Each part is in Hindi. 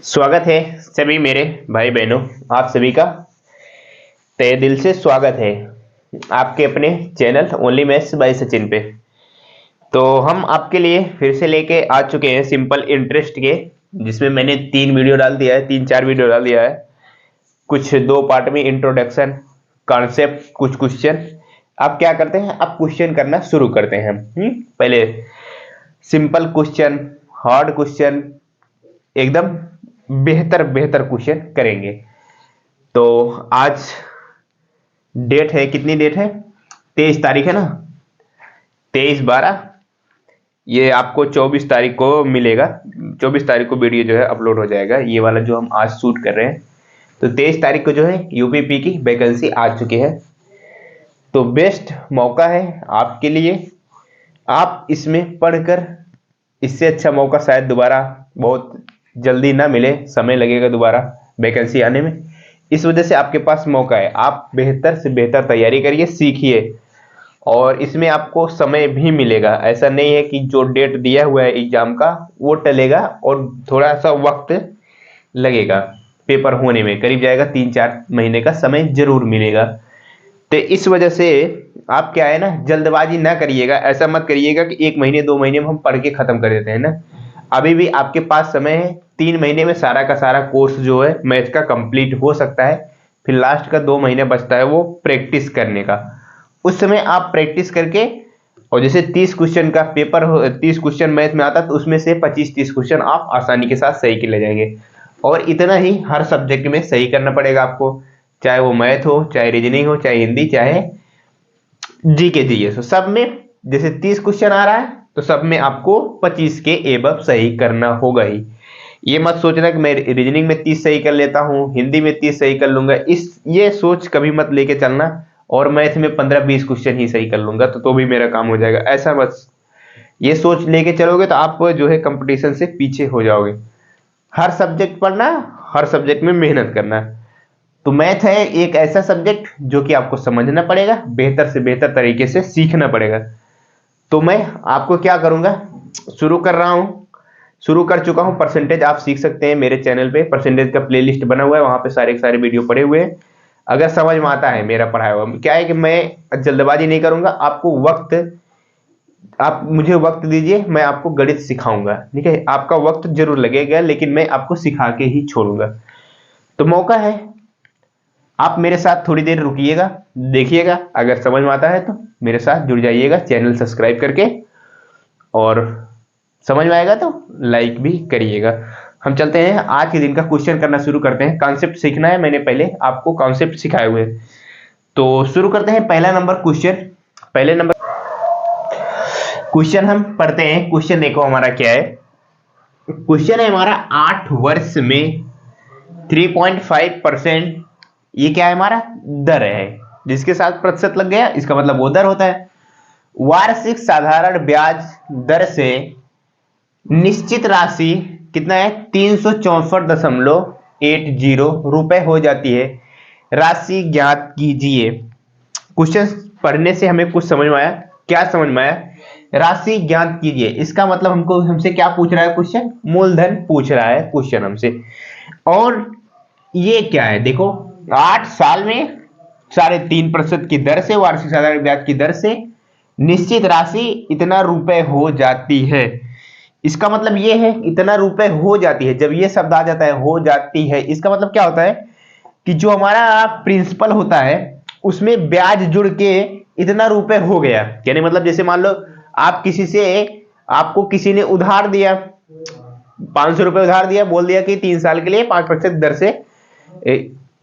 स्वागत है सभी मेरे भाई बहनों। आप सभी का तहे दिल से स्वागत है आपके अपने channel only maths by Sachin पे। तो हम आपके लिए फिर से लेके आ चुके हैं सिंपल इंटरेस्ट के, जिसमें मैंने 3 वीडियो डाल दिया है, 3-4 वीडियो डाल दिया है। कुछ 2 पार्ट में इंट्रोडक्शन, कॉन्सेप्ट, कुछ क्वेश्चन। अब क्या करते हैं, अब क्वेश्चन करना शुरू करते हैं। पहले सिंपल क्वेश्चन, हार्ड क्वेश्चन, एकदम बेहतर बेहतर क्वेश्चन करेंगे। तो आज डेट है, कितनी डेट है? 23 तारीख है ना। 23/12। ये आपको 24 तारीख को मिलेगा। 24 तारीख को वीडियो जो है अपलोड हो जाएगा, ये वाला जो हम आज शूट कर रहे हैं। तो 23 तारीख को जो है यूपीपी की वैकेंसी आ चुकी है। तो बेस्ट मौका है आपके लिए। आप इसमें पढ़कर, इससे अच्छा मौका शायद दोबारा बहुत जल्दी ना मिले, समय लगेगा दोबारा वैकेंसी आने में। इस वजह से आपके पास मौका है, आप बेहतर से बेहतर तैयारी करिए, सीखिए। और इसमें आपको समय भी मिलेगा। ऐसा नहीं है कि जो डेट दिया हुआ है एग्जाम का वो टलेगा, और थोड़ा सा वक्त लगेगा पेपर होने में, करीब जाएगा 3-4 महीने का समय जरूर मिलेगा। तो इस वजह से आप क्या है ना, जल्दबाजी ना करिएगा। ऐसा मत करिएगा कि 1 महीने 2 महीने में हम पढ़ के खत्म कर देते हैं ना। अभी भी आपके पास समय है। 3 महीने में सारा का सारा कोर्स जो है मैथ का कंप्लीट हो सकता है। फिर लास्ट का 2 महीने बचता है वो प्रैक्टिस करने का। उस समय आप प्रैक्टिस करके, और जैसे 30 क्वेश्चन का पेपर हो, 30 क्वेश्चन मैथ में आता, तो उसमें से 25-30 क्वेश्चन आप आसानी के साथ सही कर ले जाएंगे। और इतना ही हर सब्जेक्ट में सही करना पड़ेगा आपको, चाहे वो मैथ हो, चाहे रीजनिंग हो, चाहे हिंदी, चाहे जीके जीएस हो। सब में जैसे 30 क्वेश्चन आ रहा है, तो सब में आपको 25 के एबव सही करना होगा ही। ये मत सोचना कि मैं रीजनिंग में 30 सही कर लेता हूँ, हिंदी में 30 सही कर लूंगा, ये सोच कभी मत लेके चलना। और मैथ में 15-20 क्वेश्चन ही सही कर लूंगा तो भी मेरा काम हो जाएगा, ऐसा बस ये सोच लेके चलोगे तो आप जो है कंपटीशन से पीछे हो जाओगे। हर सब्जेक्ट पढ़ना, हर सब्जेक्ट में मेहनत करना। तो मैथ है एक ऐसा सब्जेक्ट जो कि आपको समझना पड़ेगा, बेहतर से बेहतर तरीके से सीखना पड़ेगा। तो मैं आपको क्या करूंगा, शुरू कर रहा हूं, शुरू कर चुका हूं। परसेंटेज आप सीख सकते हैं मेरे चैनल पे, परसेंटेज का प्लेलिस्ट बना हुआ है, वहां पे सारे के सारे वीडियो पड़े हुए हैं। अगर समझ में आता है मेरा पढ़ाया हुआ, क्या है कि मैं जल्दबाजी नहीं करूंगा। आपको वक्त, आप मुझे वक्त दीजिए, मैं आपको गणित सिखाऊंगा, ठीक है। आपका वक्त जरूर लगेगा, लेकिन मैं आपको सिखा के ही छोड़ूंगा। तो मौका है, आप मेरे साथ थोड़ी देर रुकिएगा, देखिएगा। अगर समझ में आता है तो मेरे साथ जुड़ जाइएगा चैनल सब्सक्राइब करके, और समझ में आएगा तो लाइक भी करिएगा। हम चलते हैं आज के दिन का क्वेश्चन करना शुरू करते हैं। कॉन्सेप्ट सीखना है, मैंने पहले आपको कॉन्सेप्ट सिखाए हुए हैं। तो शुरू करते हैं पहला नंबर क्वेश्चन। पहले नंबर क्वेश्चन हम पढ़ते हैं। क्वेश्चन देखो हमारा क्या है। क्वेश्चन है हमारा 8 वर्ष में 3.5%, ये क्या है हमारा दर है, जिसके साथ प्रतिशत लग गया इसका मतलब वो दर होता है। वार्षिक साधारण ब्याज दर से निश्चित राशि कितना है, 364.80 रुपए हो जाती है। राशि ज्ञात कीजिए। क्वेश्चन पढ़ने से हमें कुछ समझ में आया। क्या समझ में आया? राशि ज्ञात कीजिए, इसका मतलब हमको, हमसे क्या पूछ रहा है क्वेश्चन, मूलधन पूछ रहा है क्वेश्चन हमसे। और ये क्या है, देखो 8 साल में 3.5% की दर से, वार्षिक साधारण ब्याज की दर से निश्चित राशि इतना रुपए हो जाती है। इसका मतलब ये है इतना रुपए हो जाती है। जब ये शब्द आ जाता है हो जाती है, इसका मतलब क्या होता है कि जो हमारा प्रिंसिपल होता है उसमें ब्याज जुड़ के इतना रुपए हो गया। यानी मतलब जैसे मान लो आप किसी से, आपको किसी ने उधार दिया, 500 रुपए उधार दिया, बोल दिया कि 3 साल के लिए 5% दर से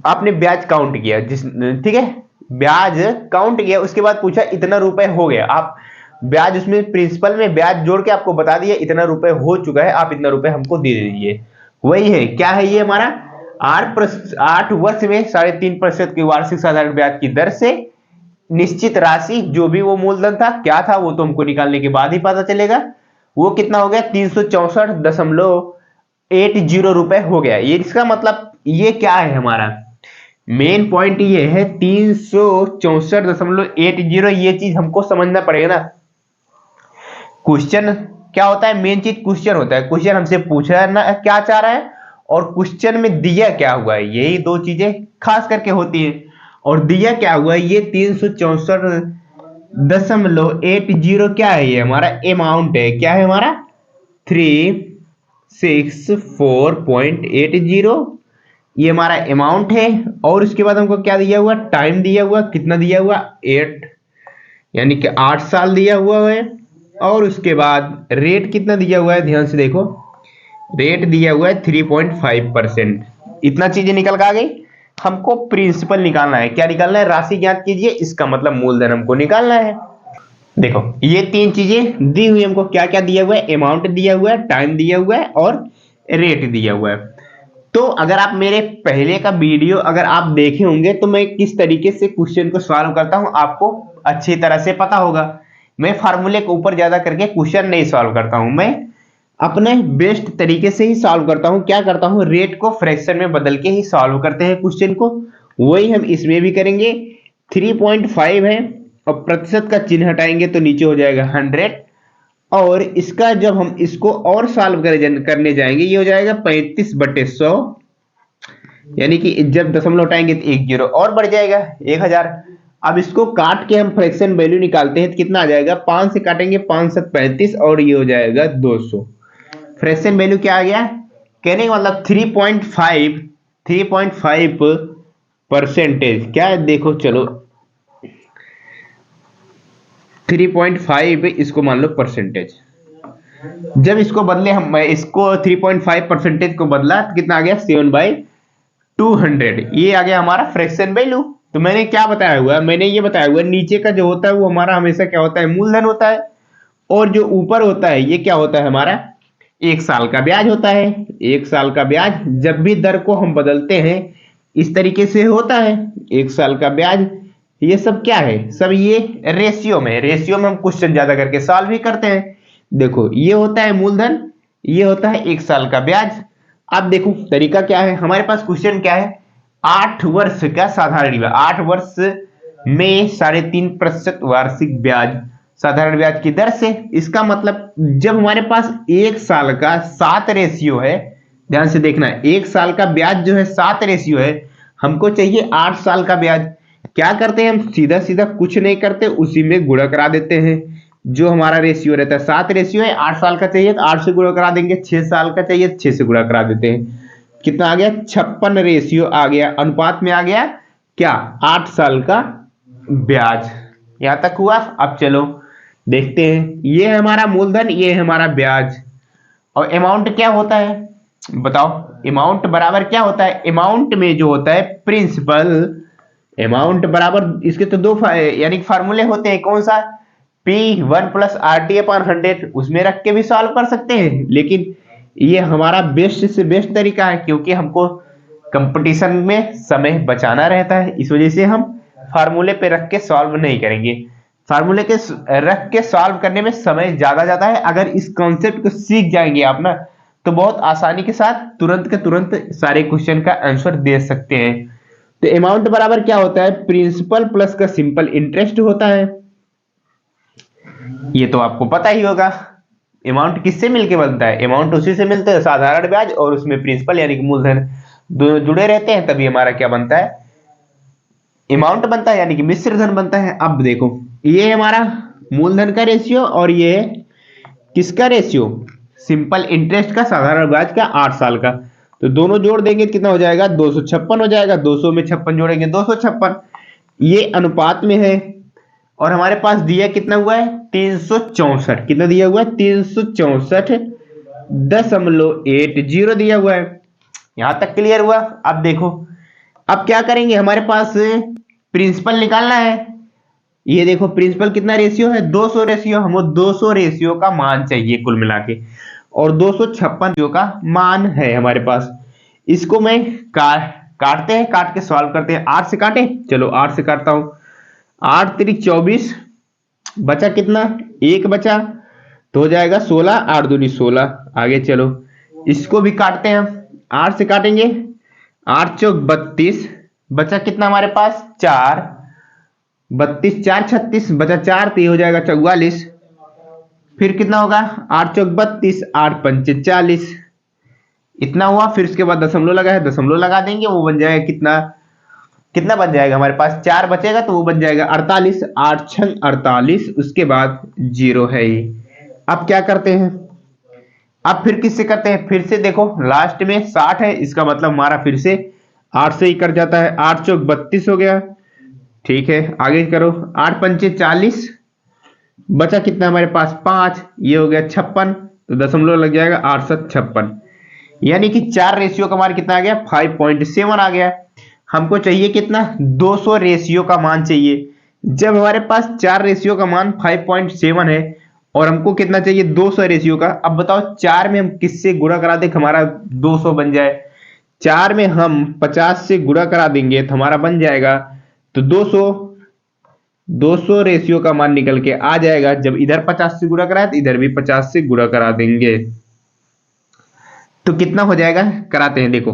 आपने ब्याज काउंट किया, ठीक है, ब्याज काउंट किया, उसके बाद पूछा इतना रुपए हो गया। आप ब्याज, उसमें प्रिंसिपल में ब्याज जोड़ के आपको बता दिया इतना रुपए हो चुका है, आप इतना रुपए हमको दे दीजिए। वही है, क्या है ये हमारा 8 वर्ष में 3.5% की वार्षिक साधारण ब्याज की दर से निश्चित राशि, जो भी वो मूलधन था, क्या था वो तो हमको निकालने के बाद ही पता चलेगा। वो कितना हो गया, 364.80 रुपए हो गया। ये इसका मतलब ये क्या है, हमारा मेन पॉइंट ये है 364.80। ये चीज हमको समझना पड़ेगा ना। क्वेश्चन क्या होता है, मेन चीज क्वेश्चन होता है। क्वेश्चन हमसे पूछ रहा है ना क्या चाह रहा है, और क्वेश्चन में दिया क्या हुआ है, यही दो चीजें खास करके होती है। और दिया क्या हुआ है, ये 364.80 क्या है, ये हमारा अमाउंट है। क्या है हमारा 364.80, ये हमारा अमाउंट है। और उसके बाद हमको क्या दिया हुआ, टाइम दिया हुआ, कितना दिया हुआ 8, यानी कि 8 साल दिया हुआ है। और उसके बाद रेट कितना दिया हुआ है, ध्यान से देखो, रेट दिया हुआ है 3.5%। इतना चीजें निकल के आ गई। हमको प्रिंसिपल निकालना है। क्या निकालना है, राशि ज्ञात कीजिए, इसका मतलब मूलधन हमको निकालना है। देखो ये तीन चीजें दी हुई हमको, क्या क्या दिया हुआ है, अमाउंट दिया हुआ है, टाइम दिया हुआ है और रेट दिया हुआ है। तो अगर आप मेरे पहले का वीडियो अगर आप देखे होंगे तो मैं किस तरीके से क्वेश्चन को सॉल्व करता हूं आपको अच्छी तरह से पता होगा। मैं फार्मूले के ऊपर ज्यादा करके क्वेश्चन नहीं सॉल्व करता हूं, मैं अपने बेस्ट तरीके से ही सॉल्व करता हूं। क्या करता हूं, रेट को फ्रैक्शन में बदल के ही सॉल्व करते हैं क्वेश्चन को, वही हम इसमें भी करेंगे। 3.5 है और प्रतिशत का चिन्ह हटाएंगे तो नीचे हो जाएगा 100। और इसका जब हम इसको और सॉल्व करने जाएंगे, ये हो जाएगा 35/100, यानी कि जब दशमलव हटाएंगे तो 1 जीरो और बढ़ जाएगा 1000। अब इसको काट के हम फ्रैक्शन वैल्यू निकालते हैं तो कितना आ जाएगा, 5 से काटेंगे 5 7 35 और ये हो जाएगा 200। फ्रैक्शन वैल्यू क्या आ गया, कहने का मतलब 3.5 क्या है, देखो चलो 3.5 इसको मान लो परसेंटेज। जब इसको बदले हम, इसको 3.5% को बदला तो कितना आ गया 7/200, ये आ गया हमारा फ्रैक्शन वैल्यू। तो मैंने क्या बताया हुआ है, मैंने ये बताया हुआ है नीचे का जो होता है वो हमारा हमेशा क्या होता है, मूलधन होता है। और जो ऊपर होता है ये क्या होता है, हमारा 1 साल का ब्याज होता है। 1 साल का ब्याज जब भी दर को हम बदलते हैं इस तरीके से होता है, 1 साल का ब्याज। ये सब क्या है, सब ये रेशियो में हम क्वेश्चन ज्यादा करके सॉल्व भी करते हैं। देखो ये होता है मूलधन, ये होता है 1 साल का ब्याज। अब देखो तरीका क्या है, हमारे पास क्वेश्चन क्या है, 8 वर्ष का साधारण ब्याज, 8 वर्ष में 3.5% वार्षिक ब्याज साधारण ब्याज की दर से। इसका मतलब जब हमारे पास 1 साल का 7 रेशियो है, ध्यान से देखना, 1 साल का ब्याज जो है 7 रेशियो है, हमको चाहिए 8 साल का ब्याज। क्या करते हैं हम, सीधा सीधा कुछ नहीं करते, उसी में गुणा करा देते हैं। जो हमारा रेशियो रहता है 7 रेशियो है, 8 साल का चाहिए तो 8 से गुणा करा देंगे, 6 साल का चाहिए 6 से गुणा करा देते हैं। कितना आ गया, 56 रेशियो आ गया, अनुपात में आ गया क्या, 8 साल का ब्याज। यहां तक हुआ। अब चलो देखते हैं, ये है हमारा मूलधन, ये है हमारा ब्याज। और अमाउंट क्या होता है बताओ, अमाउंट बराबर क्या होता है, अमाउंट में जो होता है प्रिंसिपल, अमाउंट बराबर इसके तो दो यानी फार्मूले होते हैं, कौन सा, P1 + RT/100, उसमें रख के भी सॉल्व कर सकते हैं, लेकिन ये हमारा बेस्ट से बेस्ट तरीका है क्योंकि हमको कंपटीशन में समय बचाना रहता है, इस वजह से हम फार्मूले पे रख के सॉल्व नहीं करेंगे। फार्मूले के रख के सॉल्व करने में समय ज्यादा जाता है। अगर इस कॉन्सेप्ट को सीख जाएंगे आप ना तो बहुत आसानी के साथ तुरंत के तुरंत सारे क्वेश्चन का आंसर दे सकते हैं। तो अमाउंट बराबर क्या होता है, प्रिंसिपल प्लस का सिंपल इंटरेस्ट होता है, ये तो आपको पता ही होगा। अमाउंट किससे मिलके बनता है, अमाउंट उसी से मिलता है साधारण ब्याज, और उसमें प्रिंसिपल यानी कि मूलधन दोनों जुड़े रहते हैं, तभी हमारा क्या बनता है, अमाउंट बनता है, यानी कि मिश्र धन बनता है। अब देखो ये है हमारा मूलधन का रेशियो और ये है किसका रेशियो, सिंपल इंटरेस्ट का, साधारण ब्याज का, 8 साल का। तो दोनों जोड़ देंगे कितना हो जाएगा, 256 हो जाएगा, 200 में 56 जोड़ेंगे 256, ये अनुपात में है। और हमारे पास दिया कितना हुआ है, 364, कितना दिया हुआ है, 364.80 दिया हुआ है। यहां तक क्लियर हुआ। अब देखो अब क्या करेंगे, हमारे पास प्रिंसिपल निकालना है। ये देखो प्रिंसिपल कितना रेशियो है, 200 रेशियो, हमको 200 रेशियो का मान चाहिए कुल मिला के, और 256 का मान है हमारे पास। इसको मैं काटते हैं, काट के सॉल्व करते हैं। 8 से काटे, चलो 8 से काटता हूं, 8 3 24, बचा कितना, 1 बचा, तो हो जाएगा 16, 8 दूनी 16। आगे चलो इसको भी काटते हैं, 8 से काटेंगे, 8 चौक 32, बचा कितना हमारे पास 4, 32 4 36, बचा 4 तो ये हो जाएगा 44। फिर कितना होगा, 8 चौक 32, 8 पंचे 40, इतना हुआ, फिर उसके बाद दशमलव लगा है, दशमलव लगा देंगे, वो बन जाएगा कितना, कितना बन जाएगा हमारे पास, 4 बचेगा तो वो बन जाएगा 48, 8 छंग 48, उसके बाद जीरो है ये। अब क्या करते हैं, अब फिर किससे करते हैं, फिर से देखो लास्ट में 60 है, इसका मतलब हमारा फिर से 8 से ही कट जाता है, 8 चौक 32 हो गया। ठीक है, आगे करो, 8 पंचे 40, बचा कितना हमारे पास 5, ये हो गया 56, तो दशमलव लग जाएगा 8 7 56, यानी कि 4 रेशियो का मान कितना आ गया, 5.7 आ गया। हमको चाहिए कितना, 200 रेशियो का मान चाहिए। जब हमारे पास 4 रेशियो का मान 5.7 है और हमको कितना चाहिए, 200 रेशियो का, अब बताओ 4 में हम किससे गुणा करा दें हमारा 200 बन जाए। 4 में हम 50 से गुणा करा देंगे तो हमारा बन जाएगा, तो 200 रेशियो का मान निकल के आ जाएगा। जब इधर 50 से गुणा कराए तो इधर भी 50 से गुणा करा देंगे, तो कितना हो जाएगा, कराते हैं देखो,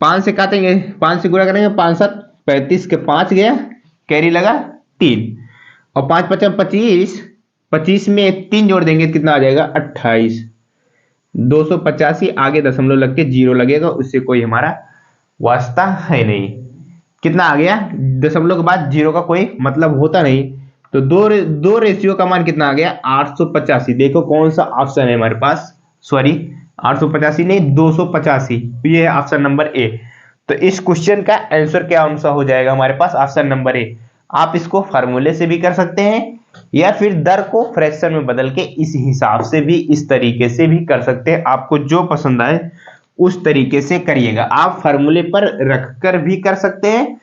5 से काटेंगे, 5 से गुणा करेंगे, 5 7 35 के 5 गया, कैरी लगा 3, और 5 5 25, 25 में 3 जोड़ देंगे कितना आ जाएगा 28, 285, आगे दशमलव लग के जीरो लगेगा, उससे कोई हमारा वास्ता है नहीं। कितना आ गया, दशमलव के बाद जीरो का कोई मतलब होता नहीं, तो दो रेशियो का मान कितना आ गया 885। देखो कौन सा ऑप्शन है हमारे पास, सॉरी 885 नहीं 285, ये है ऑप्शन नंबर ए। तो इस क्वेश्चन का आंसर क्या आंसर हो जाएगा हमारे पास, ऑप्शन नंबर ए। आप इसको फार्मूले से भी कर सकते हैं या फिर दर को फ्रैक्शन में बदल के इस हिसाब से भी, इस तरीके से भी कर सकते हैं। आपको जो पसंद आए उस तरीके से करिएगा। आप फार्मूले पर रखकर भी कर सकते हैं,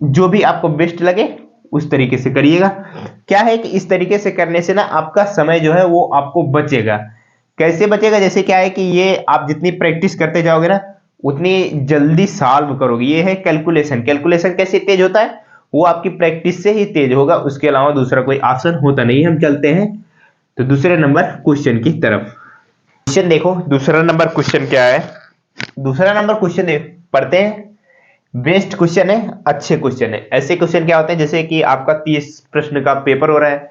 जो भी आपको बेस्ट लगे उस तरीके से करिएगा। क्या है कि इस तरीके से करने से ना आपका समय जो है वो आपको बचेगा। कैसे बचेगा, जैसे क्या है कि ये आप जितनी प्रैक्टिस करते जाओगे ना उतनी जल्दी सॉल्व करोगे। ये है कैलकुलेशन। कैलकुलेशन कैसे तेज होता है, वो आपकी प्रैक्टिस से ही तेज होगा, उसके अलावा दूसरा कोई ऑप्शन होता नहीं। हम चलते हैं तो दूसरे नंबर क्वेश्चन की तरफ। क्वेश्चन देखो, दूसरा नंबर क्वेश्चन क्या है, दूसरा नंबर क्वेश्चन पढ़ते हैं। बेस्ट क्वेश्चन है, अच्छे क्वेश्चन है। ऐसे क्वेश्चन क्या होते हैं, जैसे कि आपका 30 प्रश्न का पेपर हो रहा है,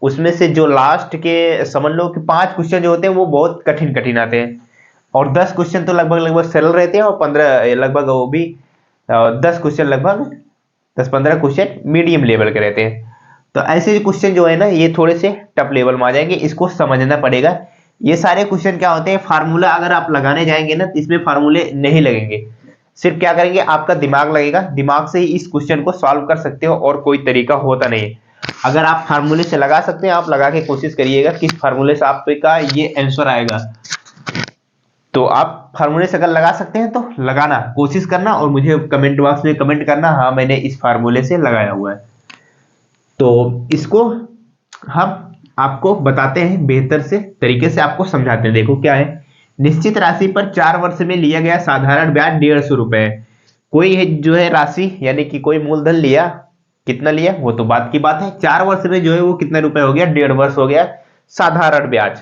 उसमें से जो लास्ट के समझ लो कि 5 क्वेश्चन जो होते हैं वो बहुत कठिन कठिन आते हैं, और 10 क्वेश्चन तो लगभग लगभग सरल रहते हैं, और 15 लगभग वो भी 10 क्वेश्चन लगभग 10-15 क्वेश्चन मीडियम लेवल के रहते हैं। तो ऐसे क्वेश्चन जो है ना ये थोड़े से टफ लेवल में आ जाएंगे, इसको समझना पड़ेगा। ये सारे क्वेश्चन क्या होते हैं, फार्मूला अगर आप लगाने जाएंगे ना तो इसमें फार्मूले नहीं लगेंगे, सिर्फ क्या करेंगे आपका दिमाग लगेगा, दिमाग से ही इस क्वेश्चन को सॉल्व कर सकते हो, और कोई तरीका होता नहीं है। अगर आप फार्मूले से लगा सकते हैं, आप लगा के कोशिश करिएगा किस फार्मूले से आपका ये आंसर आएगा। तो आप फार्मूले से अगर लगा सकते हैं तो लगाना, कोशिश करना, और मुझे कमेंट बॉक्स में कमेंट करना, हाँ मैंने इस फार्मूले से लगाया हुआ है। तो इसको हम आपको बताते हैं, बेहतर से तरीके से आपको समझाते हैं। देखो क्या है, निश्चित राशि पर 4 वर्ष में लिया गया साधारण ब्याज 150 रुपए। कोई है जो है राशि, यानी कि कोई मूलधन लिया, कितना लिया वो तो बात की बात है, 4 वर्ष में जो है वो कितना रुपए हो गया, 1.5 वर्ष हो गया। साधारण ब्याज,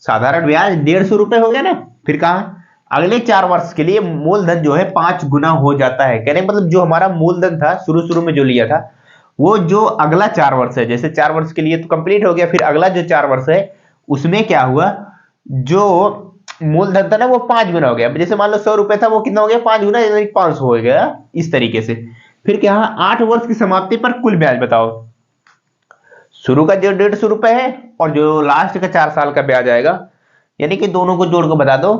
साधारण ब्याज 150 रुपए हो गया ना, फिर कहा अगले 4 वर्ष के लिए मूलधन जो है 5 गुना हो जाता है। कहने मतलब जो हमारा मूलधन था शुरू शुरू में जो लिया था, वो जो अगला 4 वर्ष है, जैसे 4 वर्ष के लिए तो कंप्लीट हो गया, फिर अगला जो 4 वर्ष है उसमें क्या हुआ, जो मूलधन था ना वो 5 गुना हो गया। जैसे मान लो 100 रुपए था, वो कितना हो गया 5 गुना, यानी 500 हो गया, इस तरीके से। फिर क्या, 8 वर्ष की समाप्ति पर कुल ब्याज बताओ। शुरू का जो 150 रुपए है और जो लास्ट का 4 साल का ब्याज आएगा, यानी कि दोनों को जोड़ कर बता दो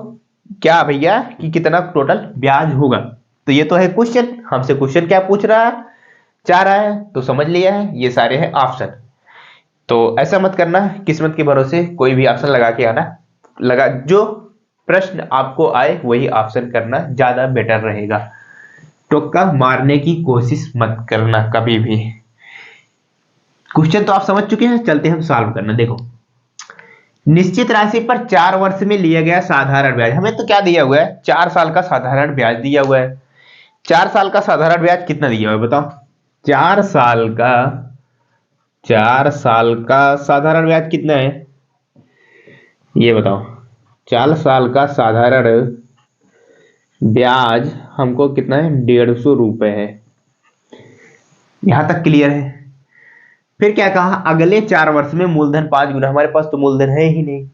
क्या भैया कि कितना टोटल ब्याज होगा। तो ये तो है क्वेश्चन, हमसे क्वेश्चन क्या पूछ रहा है, चाह रहा है, तो समझ लिया है, ये सारे हैं ऑप्शन। तो ऐसा मत करना किस्मत के भरोसे कोई भी ऑप्शन लगा के आना, लगा जो प्रश्न आपको आए वही ऑप्शन करना ज्यादा बेटर रहेगा। टोक्का मारने की कोशिश मत करना कभी भी। क्वेश्चन तो आप समझ चुके हैं, चलते हैं हम सॉल्व करना। देखो, निश्चित राशि पर 4 वर्ष में लिया गया साधारण ब्याज, हमें तो क्या दिया हुआ है, 4 साल का साधारण ब्याज दिया हुआ है। 4 साल का साधारण ब्याज कितना दिया हुआ है बताओ, 4 साल का, 4 साल का साधारण ब्याज कितना है ये बताओ। 4 साल का साधारण ब्याज हमको कितना है, 150 रुपए है। यहां तक क्लियर है। फिर क्या कहा, अगले 4 वर्ष में मूलधन 5 गुना, हमारे पास तो मूलधन है ही नहीं,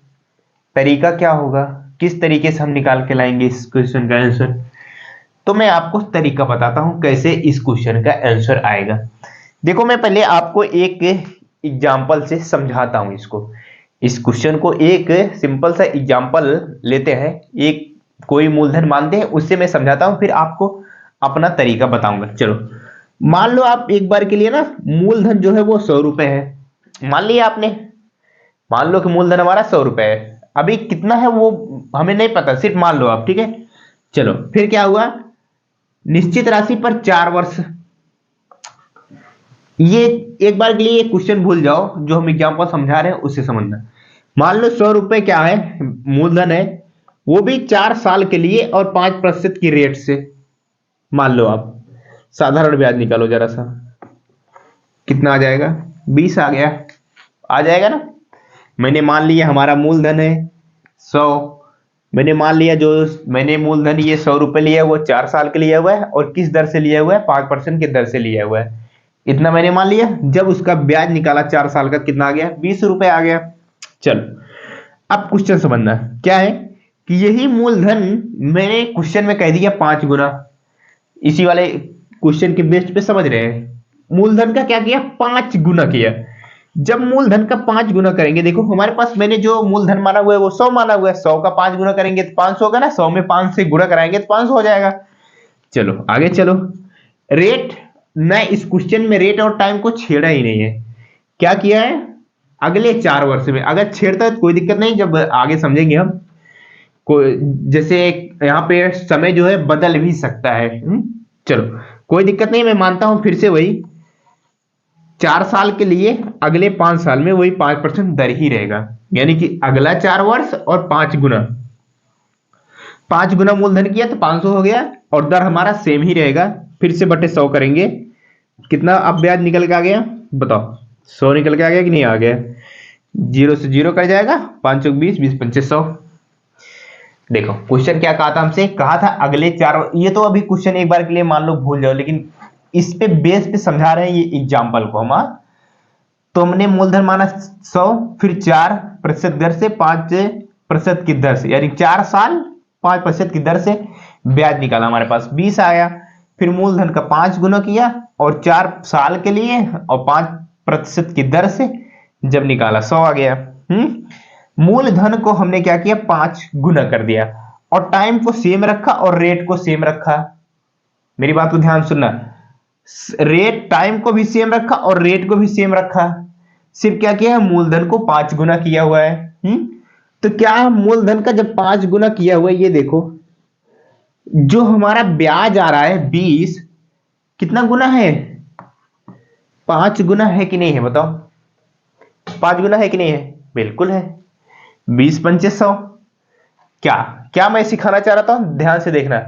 तरीका क्या होगा, किस तरीके से हम निकाल के लाएंगे इस क्वेश्चन का आंसर, तो मैं आपको तरीका बताता हूं कैसे इस क्वेश्चन का आंसर आएगा। देखो मैं पहले आपको एक एग्जांपल से समझाता हूं इसको, इस क्वेश्चन को एक सिंपल सा एग्जांपल लेते हैं, एक कोई मूलधन मानते हैं, उससे मैं समझाता हूं, फिर आपको अपना तरीका बताऊंगा। चलो मान लो आप एक बार के लिए ना मूलधन जो है वो 100 रुपए है, मान लिया आपने, मान लो कि मूलधन हमारा 100 रुपए है। अभी कितना है वो हमें नहीं पता, सिर्फ मान लो आप, ठीक है। चलो फिर क्या हुआ, निश्चित राशि पर 4 वर्ष, ये एक बार के लिए क्वेश्चन भूल जाओ, जो हम एग्जांपल समझा रहे हैं उससे समझना। मान लो 100 रुपए क्या है, मूलधन है, वो भी 4 साल के लिए और 5% की रेट से। मान लो आप साधारण ब्याज निकालो जरा सा, कितना आ जाएगा, 20 आ गया, आ जाएगा ना। मैंने मान लिया हमारा मूलधन है 100, मैंने मान लिया जो मैंने मूलधन ये 100 रुपए लिया वो 4 साल के लिया हुआ है, और किस दर से लिया हुआ है, 5% की दर से लिया हुआ है, इतना मैंने मान लिया। जब उसका ब्याज निकाला 4 साल का, कितना आ गया, 20 रुपए आ गया। चलो अब क्वेश्चन समझना क्या है कि यही मूलधन मैंने क्वेश्चन में कह दिया 5 गुना, इसी वाले क्वेश्चन के बेस पे समझ रहे हैं, मूलधन का क्या किया, 5 गुना किया। जब मूलधन का 5 गुना करेंगे, देखो हमारे पास मैंने जो मूलधन माना हुआ है वो 100 माना हुआ है, 100 का 5 गुना करेंगे तो 500 होगा ना, 100 में 5 से गुणा कराएंगे तो 500 हो जाएगा। चलो आगे चलो, रेट, मैं इस क्वेश्चन में रेट और टाइम को छेड़ा ही नहीं है, क्या किया है, अगले 4 वर्ष में, अगर छेड़ता है तो कोई दिक्कत नहीं, जब आगे समझेंगे हम, कोई जैसे यहाँ पे समय जो है बदल भी सकता है। चलो कोई दिक्कत नहीं, मैं मानता हूं फिर से वही 4 साल के लिए अगले 5 साल में वही 5% दर ही रहेगा, यानी कि अगला 4 वर्ष और 5 गुना, 5 गुना मूलधन किया तो 500 हो गया, और दर हमारा सेम ही रहेगा। फिर से बटे 100 करेंगे, कितना अब ब्याज निकल के आ गया, बताओ 100 निकल के आ गया कि नहीं आ गया, 0 से 0 कट जाएगा, 5 चौक 20, 20 पंचे 100। देखो क्वेश्चन क्या कहा था हमसे, कहा था अगले 4, ये तो अभी क्वेश्चन एक बार के लिए मान लो भूल जाओ, लेकिन इस पे बेस पे समझा रहे हैं ये एग्जांपल को हम। तो हमने मूलधन माना 100, फिर 4% दर से 5% की दर से, यानी 4 साल 5% की दर से ब्याज निकाला, हमारे पास 20 आया। फिर मूलधन का 5 गुना किया और 4 साल के लिए और 5% की दर से जब निकाला 100 आ गया। मूलधन को हमने क्या किया, 5 गुना कर दिया, और टाइम को सेम रखा और रेट को सेम रखा। मेरी बात को ध्यान सुनना, रेट, टाइम को भी सेम रखा और रेट को भी सेम रखा, सिर्फ क्या किया, मूलधन को 5 गुना किया हुआ है। तो क्या मूलधन का जब 5 गुना किया हुआ है, ये देखो जो हमारा ब्याज आ रहा है 20, कितना गुना है, 5 गुना है कि नहीं है, बताओ 5 गुना है कि नहीं है, बिल्कुल है, 20 पंचे 100। क्या क्या मैं सिखाना चाह रहा था, ध्यान से देखना,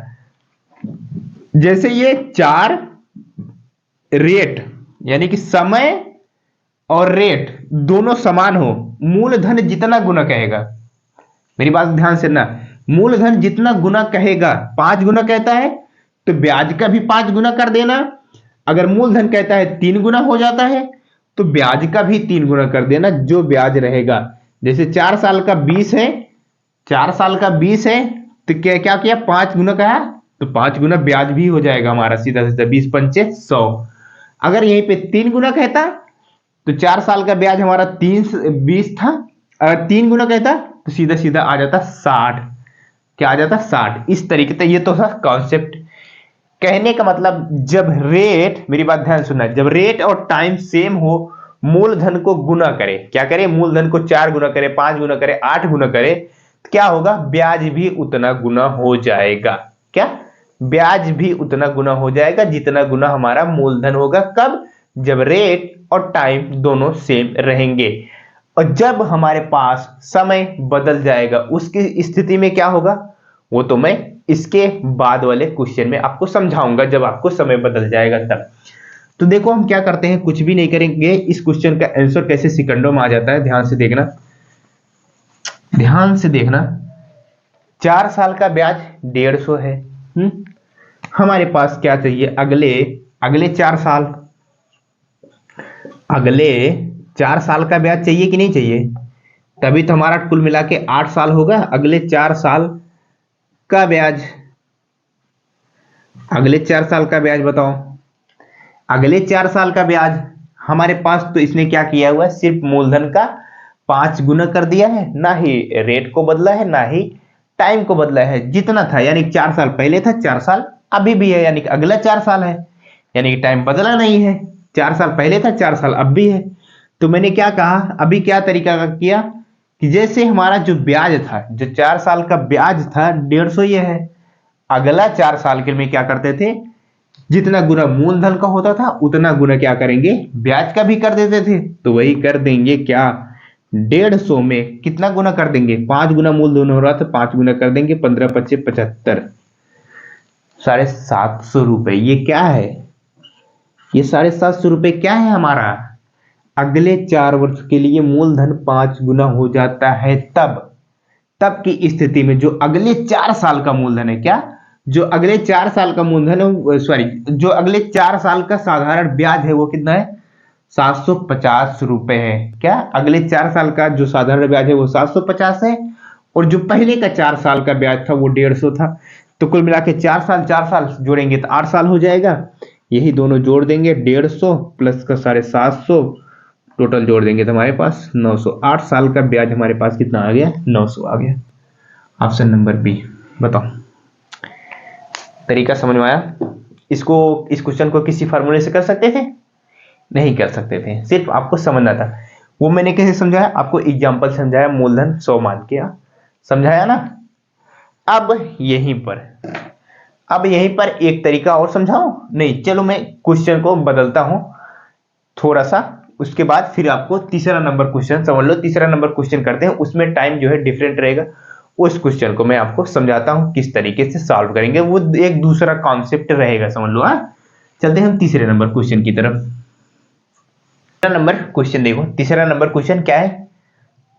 जैसे ये 4 रेट, यानी कि समय और रेट दोनों समान हो, मूलधन जितना गुना कहेगा, मेरी बात ध्यान से ना, मूलधन जितना गुना कहेगा, 5 गुना कहता है तो ब्याज का भी 5 गुना कर देना, अगर मूलधन कहता है 3 गुना हो जाता है तो ब्याज का भी 3 गुना कर देना, जो ब्याज रहेगा। जैसे 4 साल का 20 है, 4 साल का 20 है, तो क्या क्या किया, 5 गुना कहा तो 5 गुना ब्याज भी हो जाएगा हमारा, सीधा सीधा 20 पंचे 100। अगर यहीं पे 3 गुना कहता तो 4 साल का ब्याज हमारा 20 था, अगर 3 गुना कहता तो सीधा सीधा आ जाता 60, क्या आ जाता 60। इस तरीके से, ये तो था कॉन्सेप्ट, कहने का मतलब जब रेट, मेरी बात ध्यान सुनना, जब रेट और टाइम सेम हो, मूलधन को गुना करे, क्या करे, मूलधन को 4 गुना करे, 5 गुना करे, 8 गुना करे, तो क्या होगा, ब्याज भी उतना गुना हो जाएगा। क्या, ब्याज भी उतना गुना हो जाएगा जितना गुना हमारा मूलधन होगा। कब, जब रेट और टाइम दोनों सेम रहेंगे। और जब हमारे पास समय बदल जाएगा, उसकी स्थिति में क्या होगा, वो तो मैं इसके बाद वाले क्वेश्चन में आपको समझाऊंगा, जब आपको समय बदल जाएगा तब। तो देखो हम क्या करते हैं, कुछ भी नहीं करेंगे, इस क्वेश्चन का आंसर कैसे सेकंडों में आ जाता है, ध्यान से देखना, ध्यान से देखना। 4 साल का ब्याज 150 है। हमारे पास क्या चाहिए, अगले 4 साल, अगले 4 साल का ब्याज चाहिए कि नहीं चाहिए, तभी तो हमारा कुल मिला के 8 साल होगा। अगले 4 साल का ब्याज, अगले 4 साल का ब्याज बताओ। अगले 4 साल का ब्याज हमारे पास तो इसने क्या किया हुआ है, सिर्फ मूलधन का 5 गुना कर दिया है, ना ही रेट को बदला है ना ही टाइम को बदला है। जितना था यानी 4 साल पहले था, 4 साल अभी भी है, यानी कि अगला 4 साल है, यानी कि टाइम बदला नहीं है। 4 साल पहले था, 4 साल अब भी है। तो मैंने क्या कहा अभी, क्या तरीका का किया कि जैसे हमारा जो ब्याज था, जो 4 साल का ब्याज था 150 ये है, अगला 4 साल के में क्या करते थे, जितना गुना मूलधन का होता था उतना गुना क्या करेंगे, ब्याज का भी कर देते थे। तो वही कर देंगे क्या, 150 में कितना गुना कर देंगे, 5 गुना मूलधन हो रहा था, 5 गुना कर देंगे, 15 25 75, 750 रुपए। ये क्या है, ये 750 रुपए क्या है हमारा, अगले 4 वर्ष के लिए मूलधन 5 गुना हो जाता है। तब की स्थिति में जो अगले 4 साल का मूलधन है, क्या, जो अगले 4 साल का मूलधन है, सॉरी, जो अगले 4 साल का साधारण ब्याज है वो कितना है, 750 रुपए है। क्या, अगले 4 साल का जो साधारण ब्याज है वो 750 है, और जो पहले का 4 साल का ब्याज था वो 150 था। तो कुल मिला के 4 साल जोड़ेंगे तो 8 साल हो जाएगा। यही दोनों जोड़ देंगे, 150 प्लस का 750, टोटल जोड़ देंगे तो हमारे पास 900। 8 साल का ब्याज हमारे पास कितना आ गया, 900 आ गया। Option number B. बताओ, तरीका समझ में आया? इसको, इस क्वेश्चन को किसी फार्मूले से कर सकते थे? नहीं कर सकते थे, सिर्फ आपको समझना था। वो मैंने कैसे समझाया आपको, एग्जांपल समझाया, मूलधन 100 मान के समझाया ना। अब यहीं पर एक तरीका और समझाओ। नहीं, चलो मैं क्वेश्चन को बदलता हूं थोड़ा सा, उसके बाद फिर आपको तीसरा नंबर क्वेश्चन समझ लो। तीसरा नंबर क्वेश्चन करते हैं, उसमें टाइम जो है डिफरेंट रहेगा। उस क्वेश्चन को मैं आपको समझाता हूं किस तरीके से सॉल्व करेंगे, वो एक दूसरा कॉन्सेप्ट रहेगा, समझ लो। चलते हैं हम तीसरे नंबर क्वेश्चन की तरफ। तीसरा नंबर क्वेश्चन देखो, तीसरा नंबर क्वेश्चन क्या है,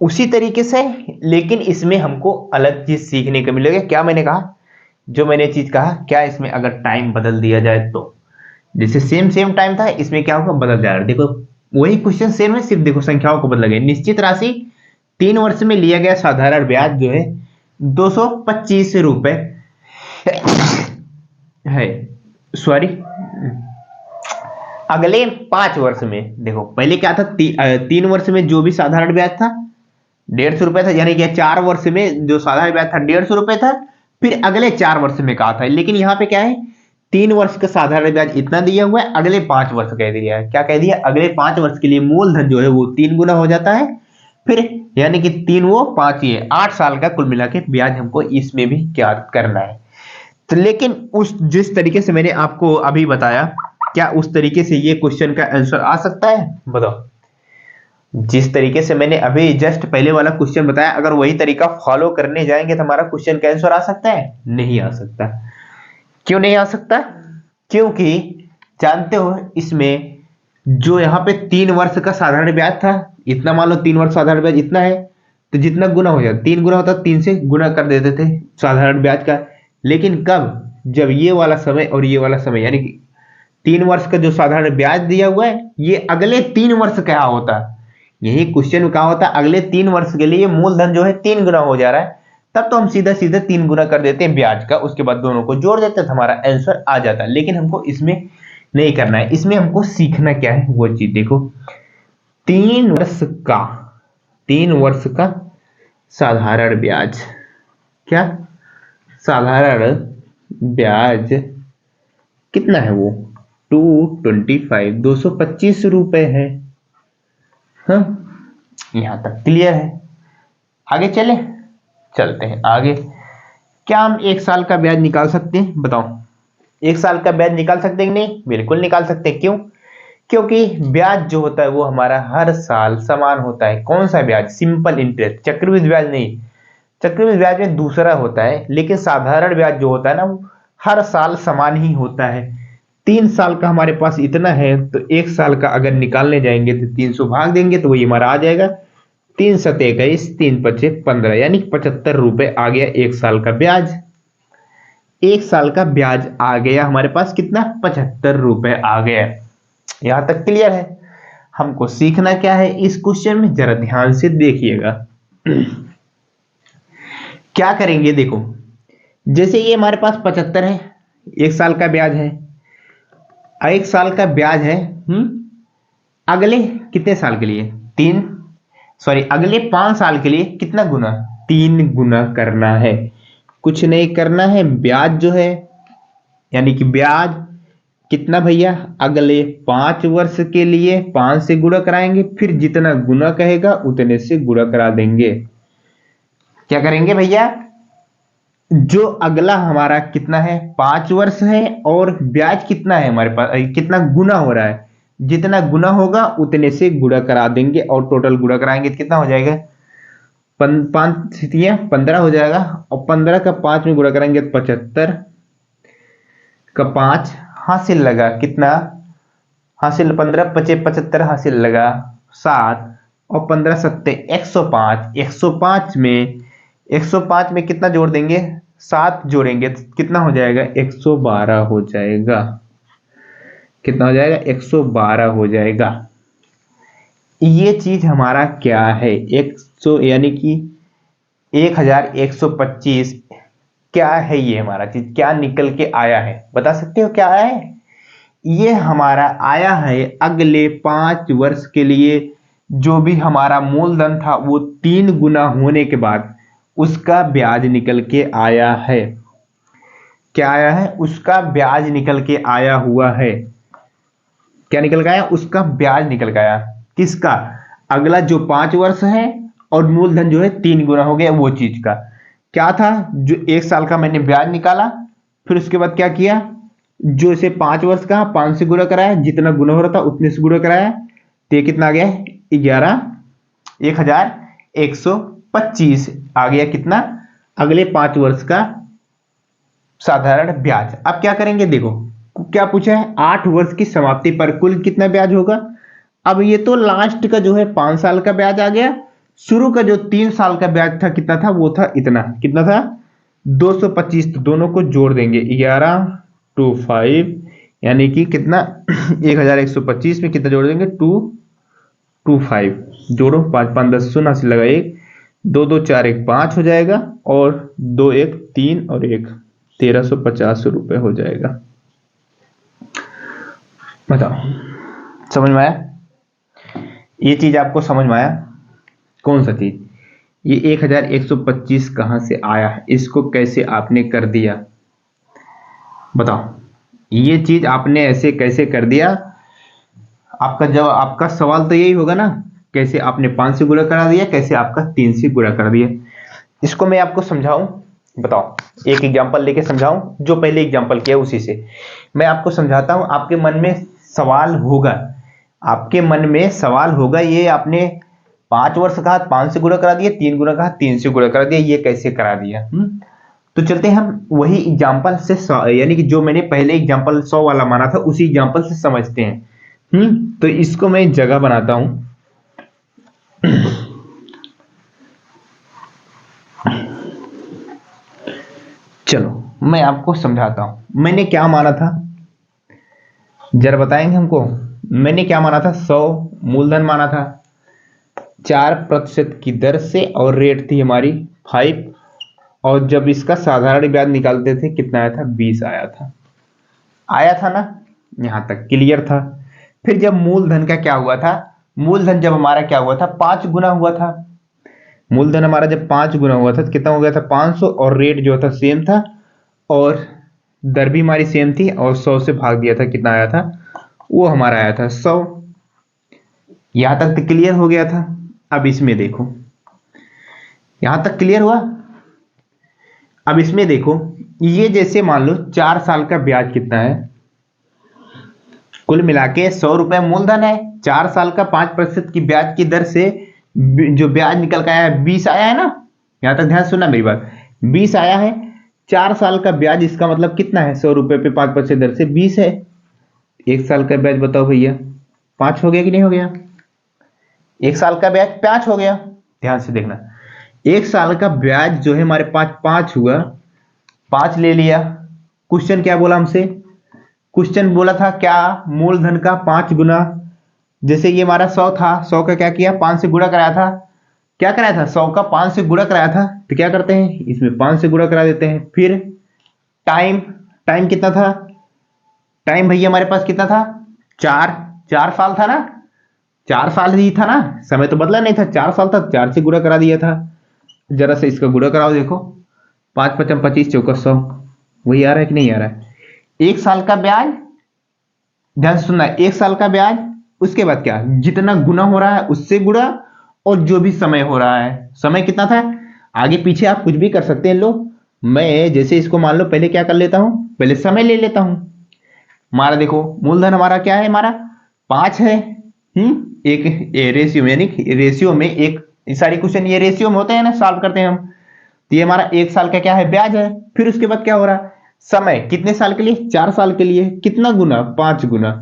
उसी तरीके से, लेकिन इसमें हमको अलग चीज सीखने को मिलेगा। क्या मैंने कहा, जो मैंने चीज कहा, क्या इसमें अगर टाइम बदल दिया जाए तो, जैसे सेम टाइम था, इसमें क्या होगा, बदल जाएगा। देखो वही क्वेश्चन सेम है, सिर्फ देखो संख्याओं को बदल गए। निश्चित राशि 3 वर्ष में लिया गया साधारण ब्याज जो है 225 रुपए है, सॉरी, अगले 5 वर्ष में। देखो पहले क्या था, 3 वर्ष में जो भी साधारण ब्याज था 150 रुपए था, यानी कि 4 वर्ष में जो साधारण ब्याज था 150 रुपए था। फिर अगले 4 वर्ष में कहा था, लेकिन यहाँ पे क्या है, 3 वर्ष का साधारण ब्याज इतना दिया हुआ है, अगले 5 वर्ष कह दिया है। क्या कह दिया, अगले 5 वर्ष के लिए मूलधन जो है वो 3 गुना हो जाता है। फिर यानी कि 3 वो 5 ये 8 साल का कुल मिला के ब्याज हमको इसमें भी क्या करना है। तो लेकिन उस जिस तरीके से मैंने आपको अभी बताया, क्या उस तरीके से ये क्वेश्चन का आंसर आ सकता है, बताओ? जिस तरीके से मैंने अभी जस्ट पहले वाला क्वेश्चन बताया, अगर वही तरीका फॉलो करने जाएंगे तो हमारा क्वेश्चन का आंसर आ सकता है? नहीं आ सकता। क्यों नहीं आ सकता? क्योंकि जानते हो, इसमें जो यहाँ पे 3 वर्ष का साधारण ब्याज था, इतना मान लो 3 वर्ष साधारण ब्याज इतना है, तो जितना गुना हो जाता, 3 गुना होता, 3 से गुना कर देते थे साधारण ब्याज का। लेकिन कब, जब ये वाला समय और ये वाला समय, यानी कि 3 वर्ष का जो साधारण ब्याज दिया हुआ है, ये अगले 3 वर्ष क्या होता, यही क्वेश्चन में कहा होता, अगले 3 वर्ष के लिए मूलधन जो है 3 गुना हो जा रहा है, तब तो हम सीधा सीधा 3 गुना कर देते हैं ब्याज का, उसके बाद दोनों को जोड़ देते हैं, हमारा आंसर आ जाता है। लेकिन हमको इसमें नहीं करना है, इसमें हमको सीखना क्या है वो चीज देखो। 3 वर्ष का साधारण ब्याज, क्या साधारण ब्याज कितना है, वो 225 रुपए है। हाँ, यहां तक क्लियर है? आगे चलते हैं आगे। क्या हम 1 साल का ब्याज निकाल सकते हैं, बताओ? 1 साल का ब्याज निकाल सकते हैं कि नहीं? बिल्कुल निकाल सकते हैं। क्यों? क्योंकि ब्याज जो होता है वो हमारा हर साल समान होता है। कौन सा ब्याज? सिंपल इंटरेस्ट, चक्रवृद्धि ब्याज नहीं। चक्रवृद्धि ब्याज में दूसरा होता है, लेकिन साधारण ब्याज जो होता है ना, वो हर साल समान ही होता है। 3 साल का हमारे पास इतना है, तो 1 साल का अगर निकालने जाएंगे तो 300 भाग देंगे तो वही हमारा आ जाएगा 3 7 21, 3 5 15, यानी 75 रुपए आ गया 1 साल का ब्याज। 1 साल का ब्याज आ गया हमारे पास कितना, 75 रुपए आ गया। यहां तक क्लियर है? हमको सीखना क्या है इस क्वेश्चन में, जरा ध्यान से देखिएगा। क्या करेंगे देखो, जैसे ये हमारे पास 75 है, 1 साल का ब्याज है, 1 साल का ब्याज है। अगले कितने साल के लिए, तीन, सॉरी अगले 5 साल के लिए कितना गुना, 3 गुना करना है, कुछ नहीं करना है। ब्याज जो है यानी कि ब्याज कितना भैया, अगले 5 वर्ष के लिए 5 से गुणा कराएंगे, फिर जितना गुना कहेगा उतने से गुणा करा देंगे। क्या करेंगे भैया, जो अगला हमारा कितना है, 5 वर्ष है, और ब्याज कितना है हमारे पास, कितना गुना हो रहा है, जितना गुना होगा उतने से गुणा करा देंगे, और टोटल गुणा कराएंगे तो कितना हो जाएगा, 5 15 हो जाएगा, और 15 का 5 में गुणा करेंगे तो 75 का 5 हासिल लगा कितना, हासिल 15 पचे 75 हासिल लगा 7, और 15 सत्ते 105, 105 में कितना जोड़ देंगे, 7 जोड़ेंगे तो कितना हो जाएगा, 112 हो जाएगा। कितना हो जाएगा, 112 हो जाएगा। ये चीज हमारा क्या है, 100 यानी कि 1125 क्या है, ये हमारा चीज क्या निकल के आया है, बता सकते हो क्या आया है? ये हमारा आया है अगले 5 वर्ष के लिए जो भी हमारा मूलधन था वो 3 गुना होने के बाद उसका ब्याज निकल के आया है। क्या आया है, उसका ब्याज निकल के आया हुआ है। क्या निकल के आया, उसका ब्याज निकल के आया। किसका, अगला जो 5 वर्ष है और मूलधन जो है 3 गुना हो गया, वो चीज का क्या था, जो 1 साल का मैंने ब्याज निकाला, फिर उसके बाद क्या किया, जो इसे 5 वर्ष का 5 से गुणा कराया, जितना गुना हो रहा था उतने से गुणा कराया, तो ये कितना आ गया, 1125 आ गया कितना, अगले 5 वर्ष का साधारण ब्याज। अब क्या करेंगे देखो, क्या पूछा है, 8 वर्ष की समाप्ति पर कुल कितना ब्याज होगा। अब ये तो लास्ट का जो है 5 साल का ब्याज आ गया, शुरू का जो 3 साल का ब्याज था कितना था, वो था इतना, कितना था 225, तो दोनों को जोड़ देंगे 1125 यानी कि कितना 1125 में कितना जोड़ देंगे 225, जोड़ो 5 5 10 शून्य से लगा 1 2 2 4 1 5 हो जाएगा, और 2 1 3 और 1 1350 रुपए हो जाएगा। बताओ समझ में आया, ये चीज आपको समझ में आया, कौन सा चीज, ये 1125 कहां से आया है, इसको कैसे आपने कर दिया, बताओ ये चीज आपने ऐसे कैसे कर दिया। आपका जब आपका सवाल तो यही होगा ना, कैसे आपने 5 से गुणा करा दिया, कैसे आपका 3 से गुणा कर दिया। इसको मैं आपको समझाऊं, बताओ एक एग्जांपल लेके समझाऊं, जो पहले एग्जांपल किया उसी से मैं आपको समझाता हूं। आपके मन में सवाल होगा, आपके मन में सवाल होगा, ये आपने 5 वर्ष कहा 5 से गुणा करा दिया, 3 गुना कहा 3 से गुणा करा दिया, ये कैसे करा दिया। तो चलते हैं हम वही एग्जांपल से, यानी कि जो मैंने पहले एग्जांपल 100 वाला माना था उसी एग्जांपल से समझते हैं। तो इसको मैं जगह बनाता हूं, चलो मैं आपको समझाता हूं मैंने क्या माना था, जरा बताएंगे हमको। मैंने क्या माना था, 100 मूलधन माना था, 4% की दर से, और रेट थी हमारी 5, और जब इसका साधारण ब्याज निकालते थे कितना आया था, 20 आया था, आया था ना, यहां तक क्लियर था। फिर जब मूलधन का क्या हुआ था, मूलधन जब हमारा क्या हुआ था, 5 गुना हुआ था, मूलधन हमारा जब 5 गुना हुआ था तो कितना हो गया था 500, और रेट जो था सेम था, और दर भी हमारी सेम थी, और 100 से भाग दिया था, कितना आया था, वो हमारा आया था 100। यहां तक तो क्लियर हो गया था। अब इसमें देखो, यहां तक क्लियर हुआ। अब इसमें देखो, ये जैसे मान लो 4 साल का ब्याज कितना है, कुल मिला के 100 रुपए मूलधन है, 4 साल का 5% की ब्याज की दर से जो ब्याज निकल के आया है 20 आया है ना, यहां तक ध्यान सुनना मेरी बात, 20 आया है। 4 साल का ब्याज, इसका मतलब कितना है, 100 रुपए पे 5% दर से 20 है। 1 साल का ब्याज बताओ भैया, 5 हो गया कि नहीं हो गया, 1 साल का ब्याज 5 हो गया। ध्यान से देखना, 1 साल का ब्याज जो है हमारे पास 5 हुआ, 5 ले लिया। क्वेश्चन क्या बोला हमसे, क्वेश्चन बोला था क्या, मूलधन का 5 गुना, जैसे ये हमारा 100 था, 100 का क्या किया 5 से गुणा कराया था, क्या कराया था, 100 का 5 से गुणा कराया था, तो क्या करते हैं इसमें 5 से गुणा करा देते हैं। फिर टाइम, टाइम कितना था, टाइम भैया हमारे पास कितना था, 4 साल था ना, 4 साल ही था ना, समय तो बदला नहीं था, 4 साल था, 4 से गुणा करा दिया था। जरा से इसका गुणा कराओ, देखो 5 पचम 25 चौका 100, वही आ रहा है कि नहीं आ रहा है। 1 साल का ब्याज, ध्यान से सुनना, 1 साल का ब्याज, उसके बाद क्या, जितना गुना हो रहा है उससे गुणा, और जो भी समय हो रहा है, समय कितना था, आगे पीछे आप कुछ भी कर सकते हैं। लो मैं जैसे इसको मान लो पहले क्या कर लेता हूं, पहले समय ले लेता हूं। हमारा देखो मूलधन हमारा क्या है, हमारा 5 है। एक रेशियो, यानी रेशियो में एक, सारी क्वेश्चन ये रेशियो में होते हैं ना, सॉल्व करते हैं हम। तो ये हमारा 1 साल का क्या है, ब्याज है। फिर उसके बाद क्या हो रहा है, समय कितने साल के लिए, 4 साल के लिए, कितना गुना, 5 गुना।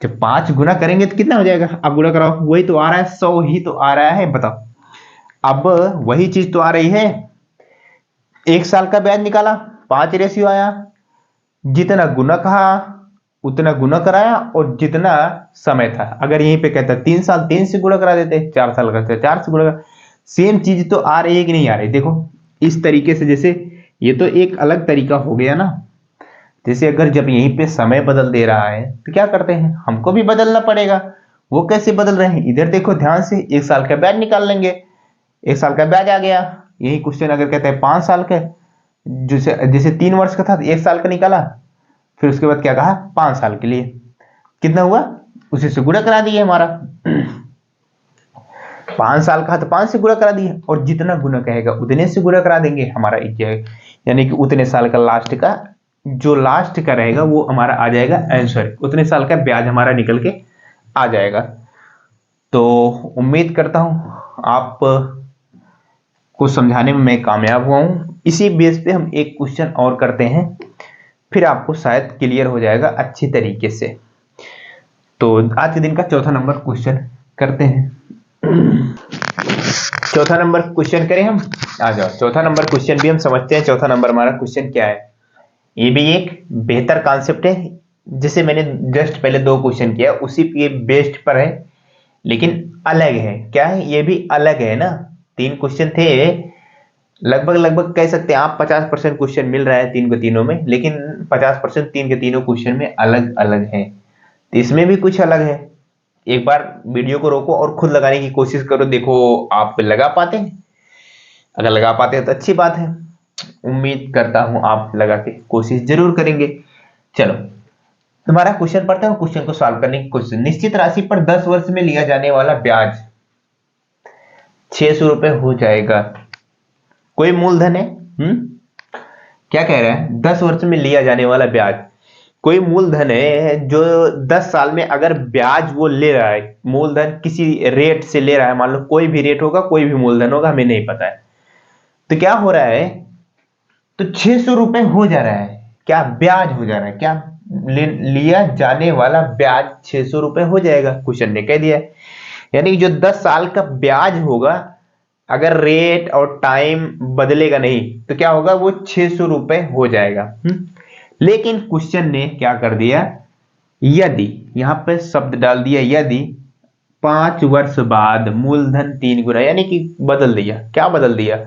जब 5 गुना करेंगे तो कितना हो जाएगा, अब गुना कराओ, वही तो आ रहा है, 100 ही तो आ रहा है, बताओ। अब वही चीज तो आ रही है, 1 साल का ब्याज निकाला, 5 रेशियो आया, जितना गुना कहा उतना गुना कराया, और जितना समय था, अगर यहीं पे कहता 3 साल, 3 से गुणा करा देते, 4 साल का 4 से गुणा, सेम चीज तो आ रही है कि नहीं आ रही, देखो इस तरीके से। जैसे ये तो एक अलग तरीका हो गया ना, जैसे अगर जब यहीं पे समय बदल दे रहा है तो क्या करते हैं, हमको भी बदलना पड़ेगा। वो कैसे बदल रहे हैं, इधर देखो ध्यान से, 1 साल का ब्याज निकाल लेंगे, 1 साल का ब्याज आ गया। यही क्वेश्चन अगर कहते हैं 5 साल का, जैसे जैसे 3 वर्ष का था तो 1 साल का निकाला, फिर उसके बाद क्या कहा, 5 साल के लिए कितना हुआ, उसी से गुणा करा दिए हमारा। 5 साल का तो 5 से गुणा करा दिए, और जितना गुना कहेगा उतने से गुणा करा देंगे हमारा, यानी कि उतने साल का लास्ट का, जो लास्ट का रहेगा वो हमारा आ जाएगा आंसर, उतने साल का ब्याज हमारा निकल के आ जाएगा। तो उम्मीद करता हूं आप को समझाने में मैं कामयाब हुआ हूं। इसी बेस पे हम एक क्वेश्चन और करते हैं, फिर आपको शायद क्लियर हो जाएगा अच्छी तरीके से। तो आज के दिन का चौथा नंबर क्वेश्चन करते हैं। चौथा नंबर क्वेश्चन करें हम, आ जाओ चौथा नंबर क्वेश्चन भी हम समझते हैं। चौथा नंबर हमारा क्वेश्चन क्या है, ये भी एक बेहतर कॉन्सेप्ट है, जिसे मैंने जस्ट पहले 2 क्वेश्चन किया उसी के बेस्ड पर है, लेकिन अलग है। क्या है, ये भी अलग है ना, 3 क्वेश्चन थे, लगभग लगभग कह सकते हैं आप 50% क्वेश्चन मिल रहा है 3 को तीनों में, लेकिन 50% 3 के तीनों क्वेश्चन में अलग अलग है। तो इसमें भी कुछ अलग है। एक बार वीडियो को रोको और खुद लगाने की कोशिश करो, देखो आप लगा पाते हैं, अगर लगा पाते हैं तो अच्छी बात है। उम्मीद करता हूं आप लगा के कोशिश जरूर करेंगे। चलो तुम्हारा क्वेश्चन पढ़ते हैं, क्वेश्चन को सॉल्व करने की कोशिश। निश्चित राशि पर 10 वर्ष में लिया जाने वाला ब्याज 600 रुपए हो जाएगा। कोई मूलधन है, क्या कह रहा है, 10 वर्ष में लिया जाने वाला ब्याज, कोई मूलधन है जो 10 साल में अगर ब्याज वो ले रहा है, मूलधन किसी रेट से ले रहा है, मान लो कोई भी रेट होगा, कोई भी मूलधन होगा, हमें नहीं पता है, तो क्या हो रहा है, तो 600 रुपए हो जा रहा है, क्या ब्याज हो जा रहा है, क्या लिया जाने वाला ब्याज 600 रुपए हो जाएगा, क्वेश्चन ने कह दिया है। यानी जो 10 साल का ब्याज होगा, अगर रेट और टाइम बदलेगा नहीं तो क्या होगा, वो 600 रुपए हो जाएगा। लेकिन क्वेश्चन ने क्या कर दिया, यदि, यहां पे शब्द डाल दिया यदि 5 वर्ष बाद मूलधन 3 गुना, यानी कि बदल दिया, क्या बदल दिया,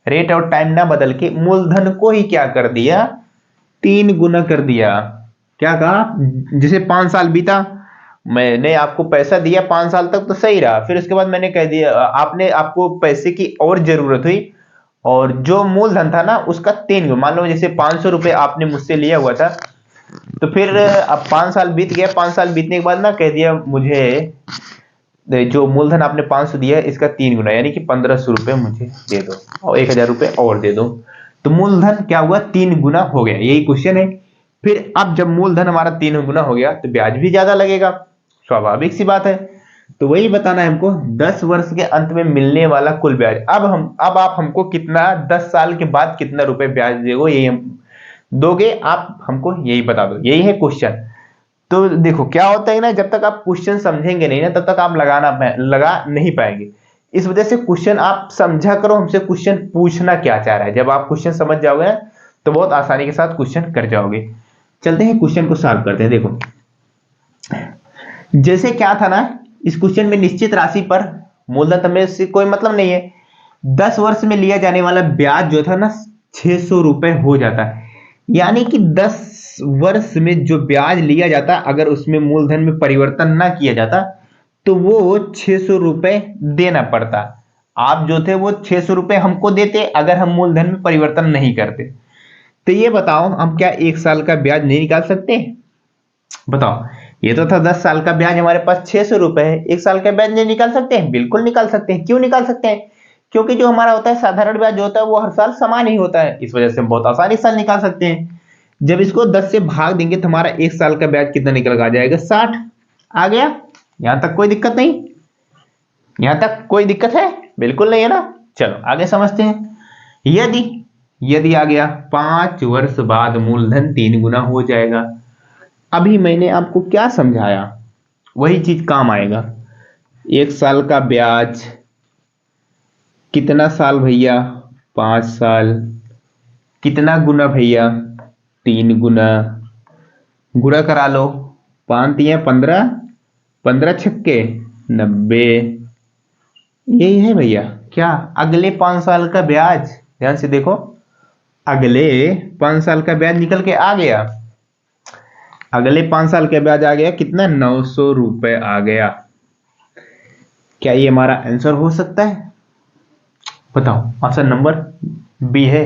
रेट और टाइम ना बदल के मूलधन को ही क्या कर दिया, 3 गुना कर दिया। क्या कहा, जैसे 5 साल बीता, मैंने आपको पैसा दिया 5 साल तक तो सही रहा, फिर उसके बाद मैंने कह दिया, आपने, आपको पैसे की और जरूरत हुई, और जो मूलधन था ना उसका 3 गुना, मान लो जैसे 500 रुपए आपने मुझसे लिया हुआ था, तो फिर अब 5 साल बीत गया, 5 साल बीतने के बाद ना कह दिया मुझे, जो मूलधन आपने 500 दिया है इसका 3 गुना, यानी कि 1500 रुपए मुझे दे दो, और 1000 रुपए और दे दो, तो मूलधन क्या हुआ, 3 गुना हो गया, यही क्वेश्चन है। फिर अब जब मूलधन हमारा 3 गुना हो गया तो ब्याज भी ज्यादा लगेगा, स्वाभाविक सी बात है। तो वही बताना है हमको, 10 वर्ष के अंत में मिलने वाला कुल ब्याज। अब आप हमको कितना, 10 साल के बाद कितना रुपए ब्याज देगो, यही हम दोगे, आप हमको यही बता दो, यही है क्वेश्चन। तो देखो क्या होता है ना, जब तक आप क्वेश्चन समझेंगे नहीं ना, तब तक आप लगा नहीं पाएंगे। इस वजह से क्वेश्चन आप समझा करो, हमसे क्वेश्चन पूछना क्या चाह रहा है, जब आप क्वेश्चन समझ जाओगे ना तो बहुत आसानी के साथ क्वेश्चन कर जाओगे। चलते हैं क्वेश्चन को सॉल्व करते हैं। देखो जैसे क्या था ना, इस क्वेश्चन में निश्चित राशि पर मूलधन में से कोई मतलब नहीं है, 10 वर्ष में लिया जाने वाला ब्याज जो था ना 600 रुपए हो जाता है। यानी कि 10 वर्ष में जो ब्याज लिया जाता, अगर उसमें मूलधन में परिवर्तन ना किया जाता तो वो 600 रुपए देना पड़ता। आप जो थे वो 600 रुपए हमको देते अगर हम मूलधन में परिवर्तन नहीं करते। तो ये बताओ, हम क्या 1 साल का ब्याज नहीं निकाल सकते? बताओ, ये तो था 10 साल का ब्याज, हमारे पास 600 रुपए है, 1 साल का ब्याज नहीं निकाल सकते हैं? बिल्कुल निकाल सकते हैं। क्यों निकाल सकते हैं? क्योंकि जो हमारा होता है साधारण ब्याज जो होता है वो हर साल समान ही होता है, इस वजह से हम बहुत आसानी से निकाल सकते हैं। जब इसको 10 से भाग देंगे तो हमारा 1 साल का ब्याज कितना निकल आ जाएगा? 60। आ गया? यहां तक कोई दिक्कत नहीं? यहां तक कोई दिक्कत है? बिल्कुल नहीं है ना। चलो आगे समझते हैं। यदि यदि आ गया 5 वर्ष बाद मूलधन 3 गुना हो जाएगा। अभी मैंने आपको क्या समझाया वही चीज काम आएगा। 1 साल का ब्याज कितना साल भैया? 5 साल। कितना गुना भैया? 3 गुना। गुणा करा लो, 5×3 = 15, 15×6 = 90। यही है भैया क्या अगले 5 साल का ब्याज? ध्यान से देखो, अगले 5 साल का ब्याज निकल के आ गया। अगले 5 साल का ब्याज आ गया कितना? 900 रुपए आ गया। क्या ये हमारा आंसर हो सकता है? बताओ, ऑप्शन नंबर बी है।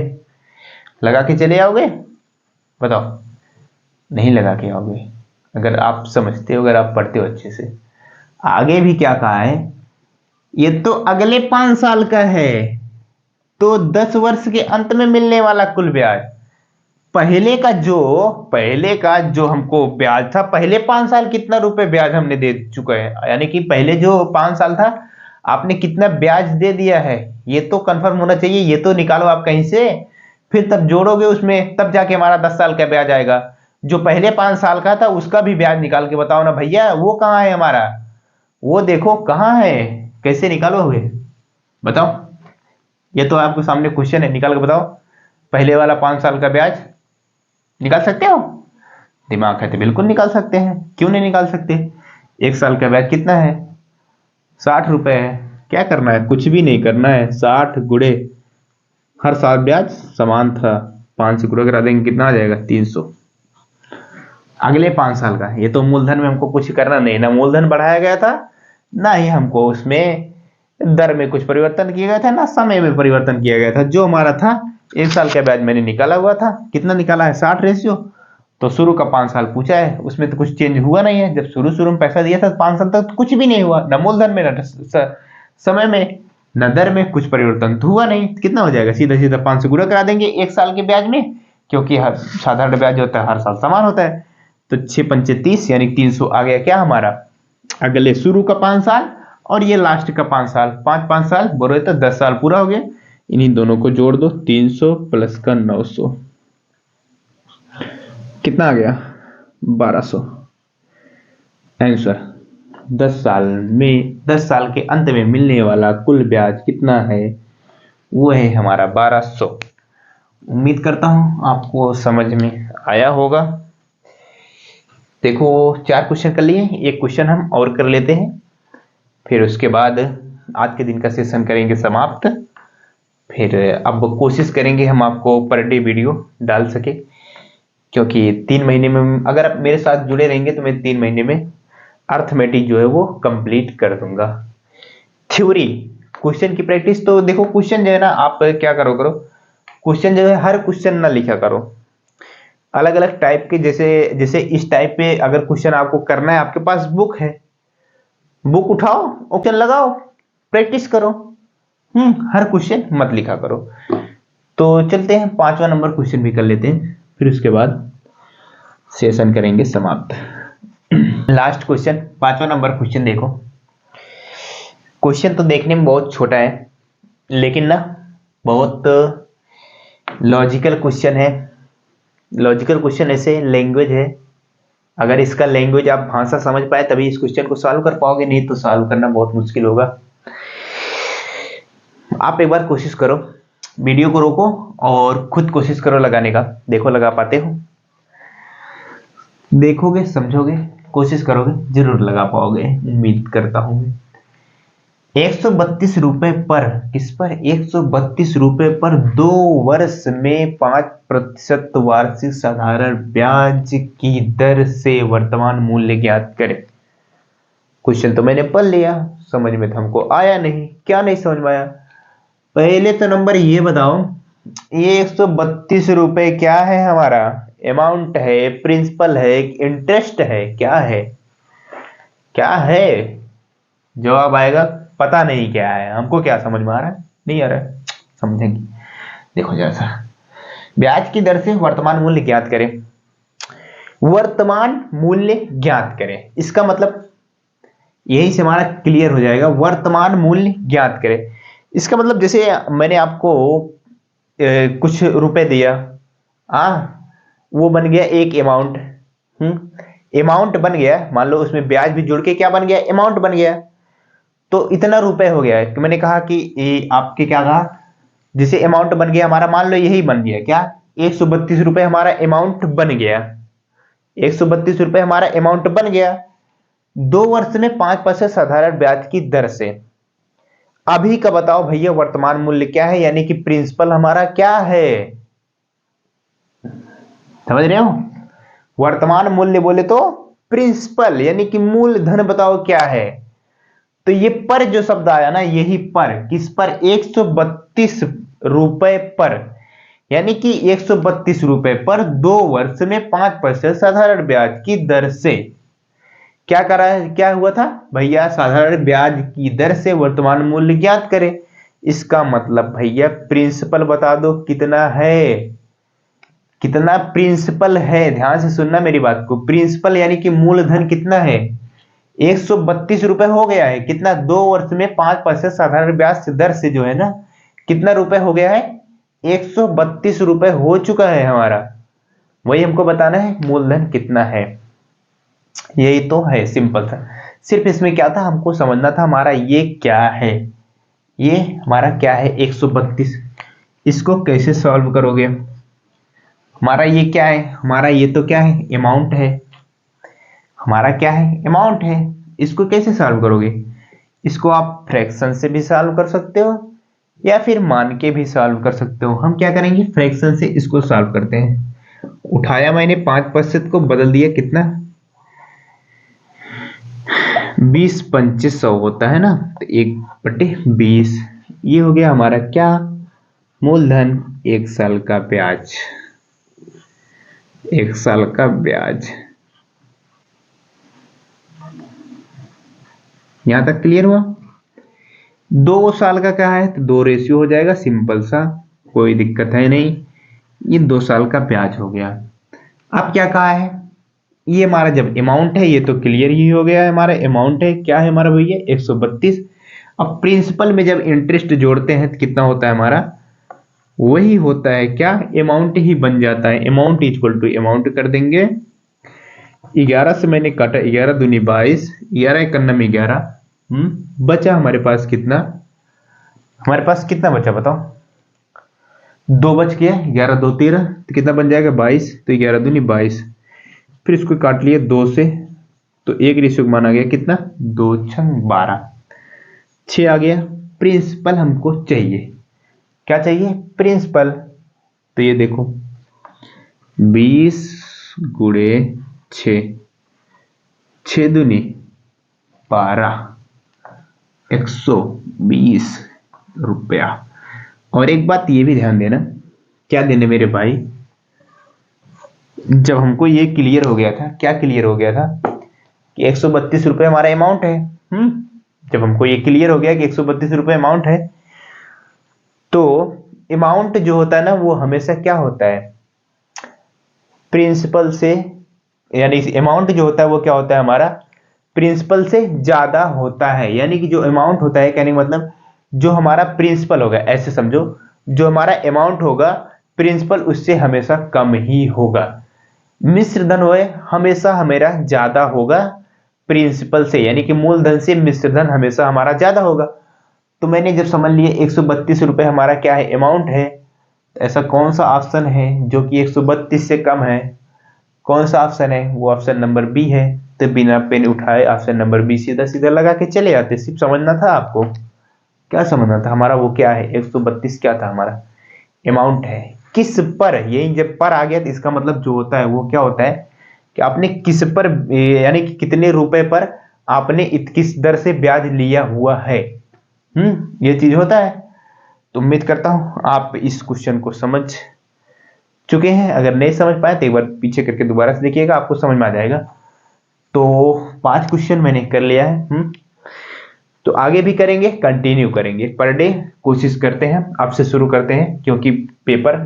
लगा के चले आओगे? बताओ, नहीं लगा के आओगे? अगर आप समझते हो, अगर आप पढ़ते हो अच्छे से। आगे भी क्या कहा है? ये तो अगले 5 साल का है, तो 10 वर्ष के अंत में मिलने वाला कुल ब्याज। पहले का जो हमको ब्याज था, पहले 5 साल कितना रुपए ब्याज हमने दे चुके हैं, यानी कि पहले जो 5 साल था आपने कितना ब्याज दे दिया है, ये तो कंफर्म होना चाहिए। ये तो निकालो आप कहीं से, फिर तब जोड़ोगे उसमें, तब जाके हमारा 10 साल का ब्याज आएगा। जो पहले 5 साल का था उसका भी ब्याज निकाल के बताओ ना भैया, वो कहाँ है हमारा? वो देखो कहाँ है, कैसे निकालोगे? बताओ। ये तो आपके सामने क्वेश्चन है, निकाल के बताओ। पहले वाला 5 साल का ब्याज निकाल सकते हो? दिमाग है तो बिल्कुल निकाल सकते हैं, क्यों नहीं निकाल सकते? 1 साल का ब्याज कितना है? 60 रुपए है। क्या करना है? कुछ भी नहीं करना है। 60 गुणे हर साल ब्याज समान था, 5 से गुणा करा देंगे, कितना आ जाएगा? 300। अगले 5 साल का। ये तो मूलधन में हमको कुछ करना नहीं, ना मूलधन बढ़ाया गया था, ना ही हमको उसमें दर में कुछ परिवर्तन किया गया था, ना समय में परिवर्तन किया गया था। जो हमारा था 1 साल का ब्याज मैंने निकाला हुआ था। कितना निकाला है? 60 रेशियो। तो शुरू का 5 साल पूछा है, उसमें तो कुछ चेंज हुआ नहीं है। जब शुरू में पैसा दिया था 5 साल तक तो कुछ भी नहीं हुआ, ना मूलधन में, ना समय में, न दर में कुछ परिवर्तन तो हुआ नहीं। कितना हो जाएगा? सीधा सीधा 5 से गुणा करा देंगे 1 साल के ब्याज में, क्योंकि हर साधारण ब्याज होता है हर साल समान होता है। तो 6×5 = 30, यानी 300 आ गया क्या हमारा? अगले शुरू का 5 साल और ये लास्ट का 5 साल, 5 साल बोलो तो 10 साल पूरा हो गया। इन्हीं दोनों को जोड़ दो, 300 प्लस का 900 कितना आ गया? 1200। आंसर 10 साल के अंत में मिलने वाला कुल ब्याज कितना है? वो है हमारा 1200। उम्मीद करता हूं आपको समझ में आया होगा। देखो 4 क्वेश्चन कर लिए, एक क्वेश्चन हम और कर लेते हैं, फिर उसके बाद आज के दिन का सेशन करेंगे समाप्त। फिर अब कोशिश करेंगे हम आपको पर डे वीडियो डाल सके, क्योंकि 3 महीने में अगर आप मेरे साथ जुड़े रहेंगे तो मैं 3 महीने में अर्थमेटिक जो है वो कंप्लीट कर दूंगा। थ्योरी क्वेश्चन की प्रैक्टिस, तो देखो क्वेश्चन जो है ना, आप क्या करो क्वेश्चन जो है हर क्वेश्चन ना लिखा करो, अलग अलग टाइप के। जैसे इस टाइप पे अगर क्वेश्चन आपको करना है, आपके पास बुक है, बुक उठाओ, ऑप्शन लगाओ, प्रैक्टिस करो। हर क्वेश्चन मत लिखा करो। तो चलते हैं 5वां नंबर क्वेश्चन भी कर लेते हैं, फिर उसके बाद सेशन करेंगे समाप्त। लास्ट क्वेश्चन 5वां नंबर क्वेश्चन देखो। क्वेश्चन तो देखने में बहुत छोटा है, लेकिन ना बहुत लॉजिकल क्वेश्चन है। लॉजिकल क्वेश्चन ऐसे लैंग्वेज है, अगर इसका लैंग्वेज आप भाषा समझ पाए तभी इस क्वेश्चन को सॉल्व कर पाओगे, नहीं तो सॉल्व करना बहुत मुश्किल होगा। आप एक बार कोशिश करो, वीडियो को रोको और खुद कोशिश करो लगाने का, देखो लगा पाते हो। देखोगे, समझोगे, कोशिश करोगे, जरूर लगा पाओगे, उम्मीद करता हूं मैं। 132 रुपए पर, किस पर? 132 रुपए पर 2 वर्ष में 5% वार्षिक साधारण ब्याज की दर से वर्तमान मूल्य ज्ञात करें। क्वेश्चन तो मैंने पढ़ लिया, समझ में तो हमको आया नहीं। क्या नहीं समझ में आया? पहले तो नंबर ये बताओ, ये 132 रुपए क्या है? हमारा अमाउंट है, प्रिंसिपल है, इंटरेस्ट है, क्या है? क्या है? जवाब आएगा पता नहीं क्या है। हमको क्या समझ में आ रहा है? नहीं आ रहा है, समझेंगे। देखो जैसा, ब्याज की दर से वर्तमान मूल्य ज्ञात करें। वर्तमान मूल्य ज्ञात करें, इसका मतलब यही से हमारा क्लियर हो जाएगा। वर्तमान मूल्य ज्ञात करें, इसका मतलब जैसे मैंने आपको कुछ रुपए दिया, वो बन गया एक अमाउंट। अमाउंट बन गया, मान लो उसमें ब्याज भी जुड़ के क्या बन गया? अमाउंट बन गया। तो इतना रुपए हो गया है कि मैंने कहा कि आपके क्या कहा, जैसे अमाउंट बन गया हमारा, मान लो यही बन गया क्या? 132 रुपए हमारा अमाउंट बन गया। 132 रुपए हमारा अमाउंट बन गया 2 वर्ष में 5% साधारण ब्याज की दर से। अभी का बताओ भैया वर्तमान मूल्य क्या है, यानी कि प्रिंसिपल हमारा क्या है? समझ रहे हो? वर्तमान मूल्य बोले तो प्रिंसिपल, यानी कि मूलधन बताओ क्या है। तो ये पर जो शब्द आया ना, यही पर, किस पर? 132 रुपए पर, यानी कि 132 रुपए पर 2 वर्ष में 5% साधारण ब्याज की दर से क्या करा है? क्या हुआ था भैया? साधारण ब्याज की दर से वर्तमान मूल्य ज्ञात करें। इसका मतलब भैया प्रिंसिपल बता दो कितना है, कितना प्रिंसिपल है। ध्यान से सुनना मेरी बात को। प्रिंसिपल यानी कि मूलधन कितना है? 132 रुपए हो गया है। कितना? 2 वर्ष में 5% साधारण ब्याज दर से जो है ना, कितना रुपए हो गया है? 132 रुपए हो चुका है हमारा। वही हमको बताना है मूलधन कितना है। यही तो है, सिंपल था। सिर्फ इसमें क्या था, हमको समझना था हमारा ये क्या है। ये हमारा क्या है? 132। इसको कैसे सॉल्व करोगे? हमारा ये क्या है? हमारा ये तो क्या है? अमाउंट है। हमारा क्या है? अमाउंट है। इसको कैसे सॉल्व करोगे? इसको आप फ्रैक्शन से भी सॉल्व कर सकते हो या फिर मान के भी सॉल्व कर सकते हो। हम क्या करेंगे? फ्रैक्शन से इसको सॉल्व करते हैं। उठाया मैंने 5% को, बदल दिया कितना? 20 25 100 होता है ना, तो 1/20 ये हो गया हमारा क्या? मूलधन। 1 साल का ब्याज, 1 साल का ब्याज। यहां तक क्लियर हुआ? 2 साल का क्या है तो 2 रेशियो हो जाएगा, सिंपल सा, कोई दिक्कत है नहीं। ये 2 साल का ब्याज हो गया। अब क्या कहा है? ये हमारा जब अमाउंट है, ये तो क्लियर ही हो गया है, हमारा अमाउंट है। क्या है हमारा भैया? 132। अब प्रिंसिपल में जब इंटरेस्ट जोड़ते हैं तो कितना होता है हमारा? वही होता है क्या? अमाउंट ही बन जाता है। अमाउंट इक्वल टू अमाउंट कर देंगे। 11 से मैंने काटा, 11 दूनी 22, 11 एक नम 11। बचा हमारे पास कितना? हमारे पास कितना बचा बताओ? 2 बच गया। 11 2 13, तो कितना बन जाएगा? 22। तो 11 दूनी 22। फिर इसको काट लिया 2 से, तो 1 रेशियो माना गया कितना? 2 6 12, 6 आ गया। प्रिंसिपल हमको चाहिए। क्या चाहिए? प्रिंसिपल। तो ये देखो 20 गुणे 6, 6 दूनी 12, 120 रुपया। और एक बात ये भी ध्यान देना, क्या देने मेरे भाई, जब हमको ये क्लियर हो गया था, क्या क्लियर हो गया था कि 132 रुपए हमारा अमाउंट है। जब हमको ये क्लियर हो गया कि 132 रुपए अमाउंट है, तो अमाउंट जो होता है ना, वो हमेशा क्या होता है? प्रिंसिपल से, यानी अमाउंट जो होता है वो क्या होता है हमारा? प्रिंसिपल से ज्यादा होता है। यानी कि जो अमाउंट होता है, कहने का मतलब जो हमारा प्रिंसिपल होगा, ऐसे समझो, जो हमारा अमाउंट होगा प्रिंसिपल उससे हमेशा कम ही होगा। मिश्र धन होए हमेशा हमारा ज्यादा होगा प्रिंसिपल से, यानी कि मूलधन से मिश्र धन हमेशा हमारा ज्यादा होगा। तो मैंने जब समझ लिया 132 रुपए हमारा क्या है? अमाउंट है। तो ऐसा कौन सा ऑप्शन है जो कि 132 से कम है? कौन सा ऑप्शन है? वो ऑप्शन नंबर बी है। तो बिना पेन उठाए ऑप्शन नंबर बी सीधा सीधा लगा के चले आते। सिर्फ समझना था आपको। क्या समझना था हमारा, वो क्या है 132 क्या था हमारा अमाउंट है, किस पर, यही जब पर आ गया तो इसका मतलब जो होता है वो क्या होता है कि आपने किस पर, यानी कि कितने रुपए पर आपने किस दर से ब्याज लिया हुआ है। ये चीज होता है। तो उम्मीद करता हूं आप इस क्वेश्चन को समझ चुके हैं। अगर नहीं समझ पाए तो एक बार पीछे करके दोबारा से देखिएगा, आपको समझ में आ जाएगा। तो 5 क्वेश्चन मैंने कर लिया है। तो आगे भी करेंगे, कंटिन्यू करेंगे पर डे, कोशिश करते हैं। आपसे शुरू करते हैं क्योंकि पेपर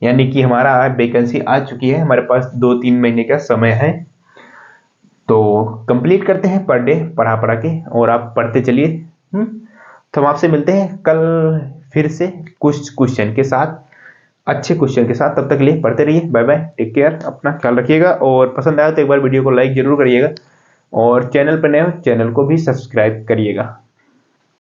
यानी कि हमारा वैकेंसी आ चुकी है, हमारे पास 2-3 महीने का समय है। तो कंप्लीट करते हैं पर डे पढ़ा पढ़ा के, और आप पढ़ते चलिए। तो हम आपसे मिलते हैं कल फिर से कुछ क्वेश्चन के साथ, अच्छे क्वेश्चन के साथ। तब तक के लिए पढ़ते रहिए। बाय बाय, टेक केयर, अपना ख्याल रखिएगा। और पसंद आया तो एक बार वीडियो को लाइक जरूर करिएगा, और चैनल पर नए हो चैनल को भी सब्सक्राइब करिएगा।